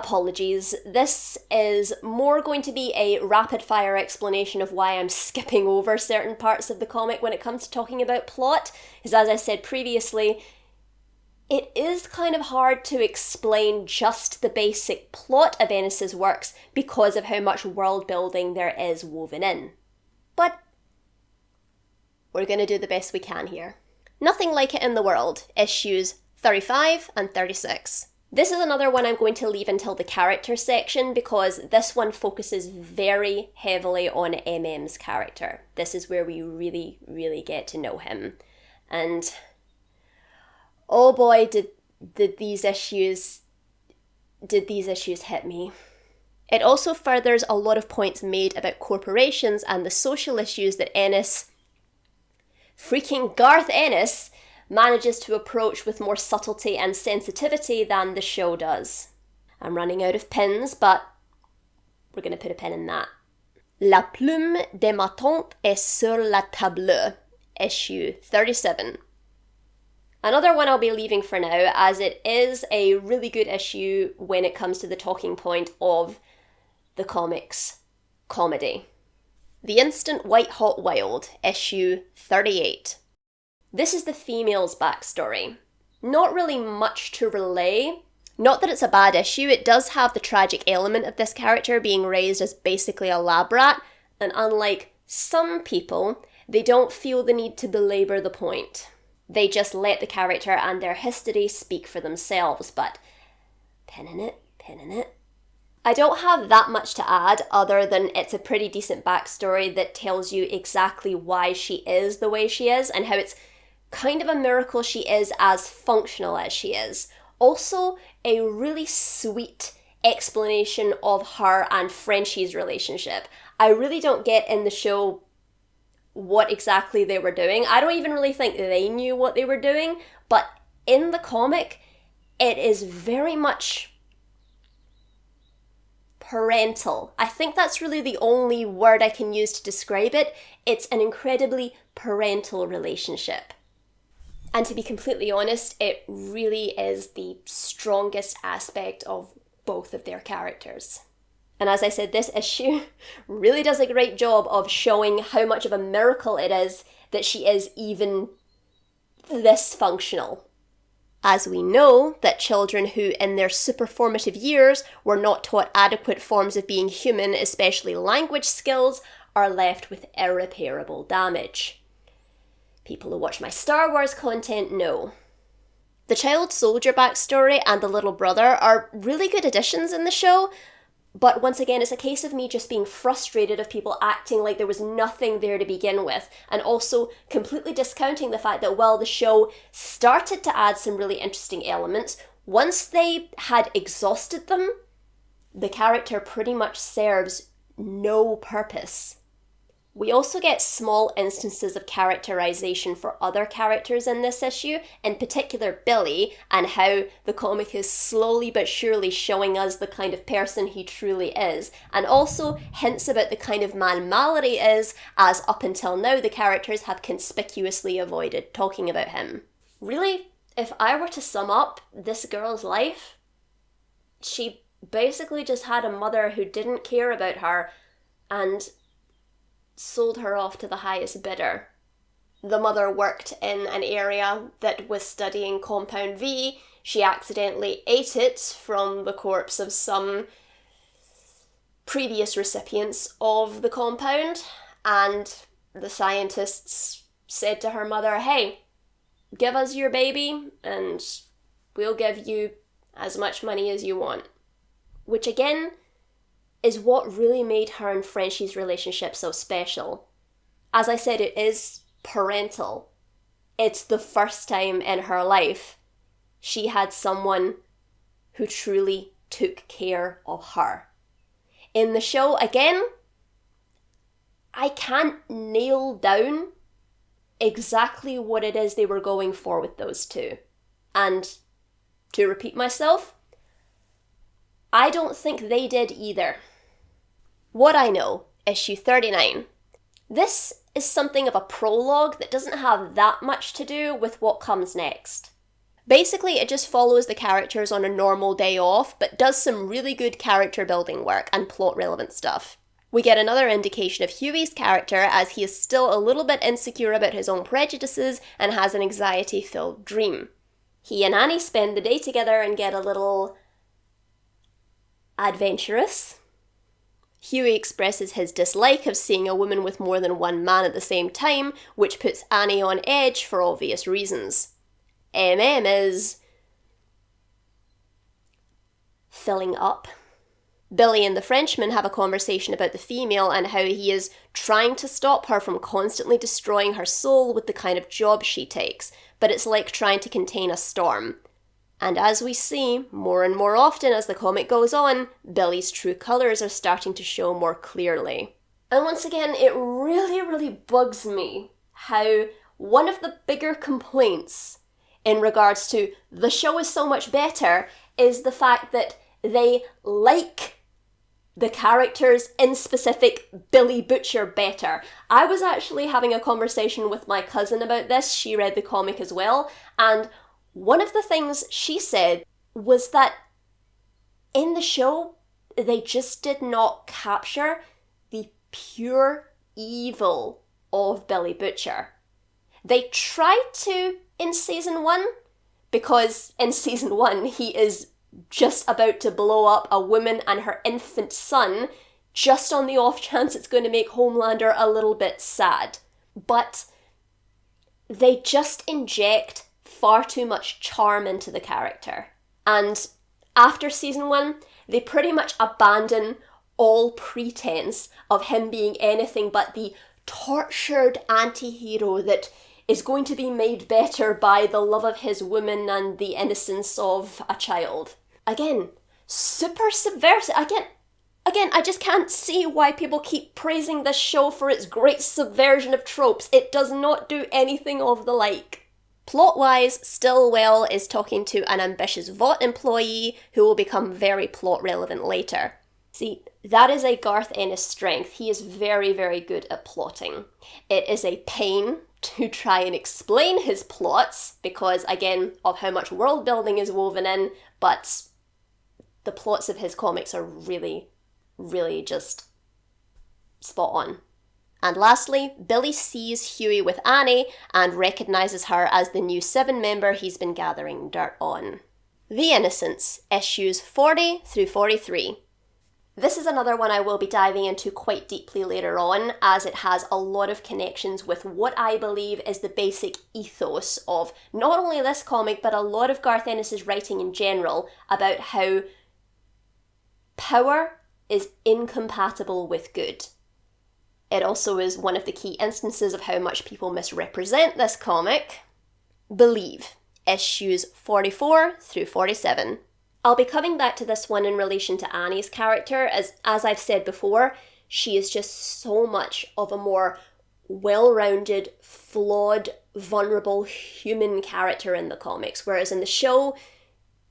apologies. This is more going to be a rapid-fire explanation of why I'm skipping over certain parts of the comic when it comes to talking about plot, because as I said previously, it is kind of hard to explain just the basic plot of Ennis's works because of how much world building there is woven in. But we're going to do the best we can here. Nothing Like It in the World, issues 35 and 36. This is another one I'm going to leave until the character section because this one focuses very heavily on MM's character. This is where we really, really get to know him. And oh boy, did these issues hit me. It also furthers a lot of points made about corporations and the social issues that freaking Garth Ennis manages to approach with more subtlety and sensitivity than the show does. I'm running out of pins, but we're going to put a pin in that. La plume de ma tante est sur la table, issue 37. Another one I'll be leaving for now, as it is a really good issue when it comes to the talking point of the comics comedy. The Instant White Hot Wild, issue 38. This is the female's backstory. Not really much to relay. Not that it's a bad issue, it does have the tragic element of this character being raised as basically a lab rat, and unlike some people, they don't feel the need to belabor the point. They just let the character and their history speak for themselves, but pin in it. I don't have that much to add other than it's a pretty decent backstory that tells you exactly why she is the way she is and how it's kind of a miracle she is as functional as she is. Also, a really sweet explanation of her and Frenchie's relationship. I really don't get in the show what exactly they were doing. I don't even really think they knew what they were doing, but in the comic, it is very much parental. I think that's really the only word I can use to describe it. It's an incredibly parental relationship. And to be completely honest, it really is the strongest aspect of both of their characters. And as I said, this issue really does a great job of showing how much of a miracle it is that she is even this functional. As we know that children who in their super formative years were not taught adequate forms of being human, especially language skills, are left with irreparable damage. People who watch my Star Wars content know. The child soldier backstory and the little brother are really good additions in the show, but once again, it's a case of me just being frustrated of people acting like there was nothing there to begin with, and also completely discounting the fact that while the show started to add some really interesting elements, once they had exhausted them, the character pretty much serves no purpose. We also get small instances of characterization for other characters in this issue, in particular Billy, and how the comic is slowly but surely showing us the kind of person he truly is, and also hints about the kind of man Mallory is, as up until now the characters have conspicuously avoided talking about him. Really, if I were to sum up this girl's life, she basically just had a mother who didn't care about her, and sold her off to the highest bidder. The mother worked in an area that was studying Compound V. She accidentally ate it from the corpse of some previous recipients of the compound, and the scientists said to her mother, "Hey, give us your baby and we'll give you as much money as you want." Which again is what really made her and Frenchie's relationship so special. As I said, it is parental. It's the first time in her life she had someone who truly took care of her. In the show, again, I can't nail down exactly what it is they were going for with those two. And to repeat myself, I don't think they did either. What I Know, issue 39. This is something of a prologue that doesn't have that much to do with what comes next. Basically, it just follows the characters on a normal day off, but does some really good character building work and plot relevant stuff. We get another indication of Huey's character as he is still a little bit insecure about his own prejudices and has an anxiety-filled dream. He and Annie spend the day together and get a little adventurous. Huey expresses his dislike of seeing a woman with more than one man at the same time, which puts Annie on edge for obvious reasons. is filling up. Billy and the Frenchman have a conversation about the female and how he is trying to stop her from constantly destroying her soul with the kind of job she takes, but it's like trying to contain a storm. And as we see, more and more often as the comic goes on, Billy's true colours are starting to show more clearly. And once again, it really bugs me how one of the bigger complaints in regards to the show is so much better is the fact that they like the characters, in specific Billy Butcher, better. I was actually having a conversation with my cousin about this. She read the comic as well, and one of the things she said was that in the show, they just did not capture the pure evil of Billy Butcher. They tried to in season 1, because in season 1 he is just about to blow up a woman and her infant son, just on the off chance it's going to make Homelander a little bit sad. But they just inject far too much charm into the character. And after season 1, they pretty much abandon all pretense of him being anything but the tortured anti-hero that is going to be made better by the love of his woman and the innocence of a child. Again, super subversive. Again, I just can't see why people keep praising this show for its great subversion of tropes. It does not do anything of the like. Plot-wise, Stillwell is talking to an ambitious Vought employee who will become very plot-relevant later. See, that is a Garth Ennis strength. He is very good at plotting. It is a pain to try and explain his plots because, again, of how much world building is woven in, but the plots of his comics are really just spot on. And lastly, Billy sees Huey with Annie and recognises her as the new 7 member he's been gathering dirt on. The Innocents, issues 40 through 43. This is another one I will be diving into quite deeply later on, as it has a lot of connections with what I believe is the basic ethos of not only this comic, but a lot of Garth Ennis' writing in general, about how power is incompatible with good. It also is one of the key instances of how much people misrepresent this comic. Believe, issues 44 through 47. I'll be coming back to this one in relation to Annie's character, as I've said before, she is just so much of a more well-rounded, flawed, vulnerable human character in the comics, whereas in the show,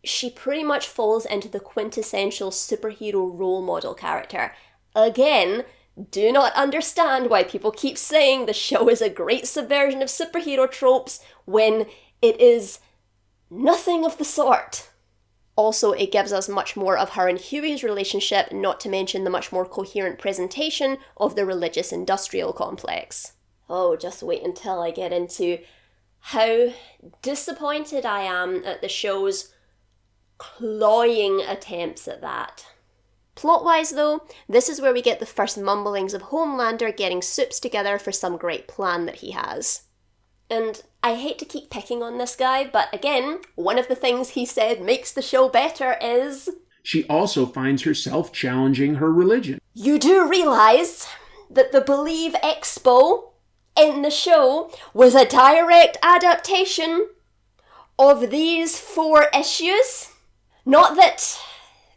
she pretty much falls into the quintessential superhero role model character. Again, do not understand why people keep saying the show is a great subversion of superhero tropes when it is nothing of the sort. Also, it gives us much more of her and Huey's relationship, not to mention the much more coherent presentation of the religious industrial complex. Oh, just wait until I get into how disappointed I am at the show's cloying attempts at that. Plot-wise though, this is where we get the first mumblings of Homelander getting soups together for some great plan that he has. And I hate to keep picking on this guy, but again, one of the things he said makes the show better is... she also finds herself challenging her religion. You do realise that the Believe Expo in the show was a direct adaptation of these 4 issues? Not that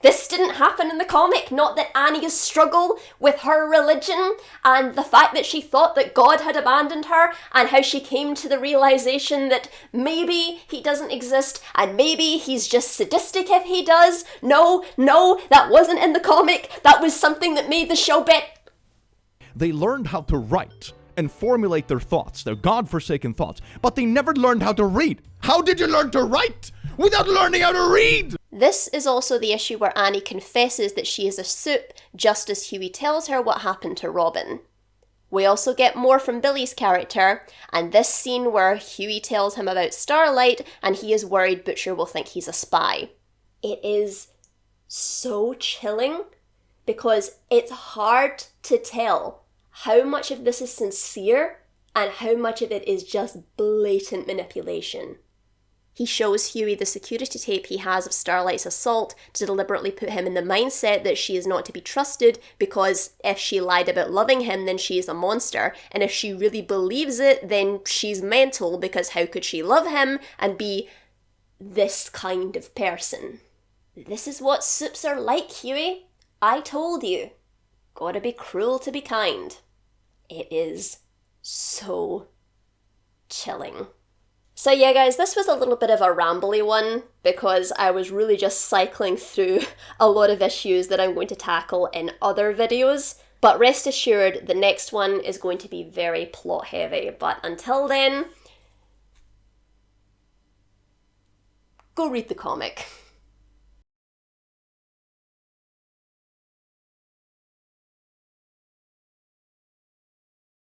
this didn't happen in the comic, not that Annie's struggle with her religion and the fact that she thought that God had abandoned her and how she came to the realization that maybe he doesn't exist and maybe he's just sadistic if he does. No, that wasn't in the comic. That was something that made the show better. They learned how to write and formulate their thoughts, their godforsaken thoughts, but they never learned how to read. How did you learn to write without learning how to read? This is also the issue where Annie confesses that she is a soup, just as Hughie tells her what happened to Robin. We also get more from Billy's character, and this scene where Hughie tells him about Starlight, and he is worried Butcher will think he's a spy. It is so chilling, because it's hard to tell how much of this is sincere and how much of it is just blatant manipulation. He shows Hughie the security tape he has of Starlight's assault to deliberately put him in the mindset that she is not to be trusted, because if she lied about loving him, then she is a monster, and if she really believes it, then she's mental, because how could she love him and be this kind of person? This is what soups are like, Hughie. I told you. Gotta be cruel to be kind. It is so chilling. So yeah guys, this was a little bit of a rambly one because I was really just cycling through a lot of issues that I'm going to tackle in other videos. But rest assured, the next one is going to be very plot heavy. But until then, go read the comic.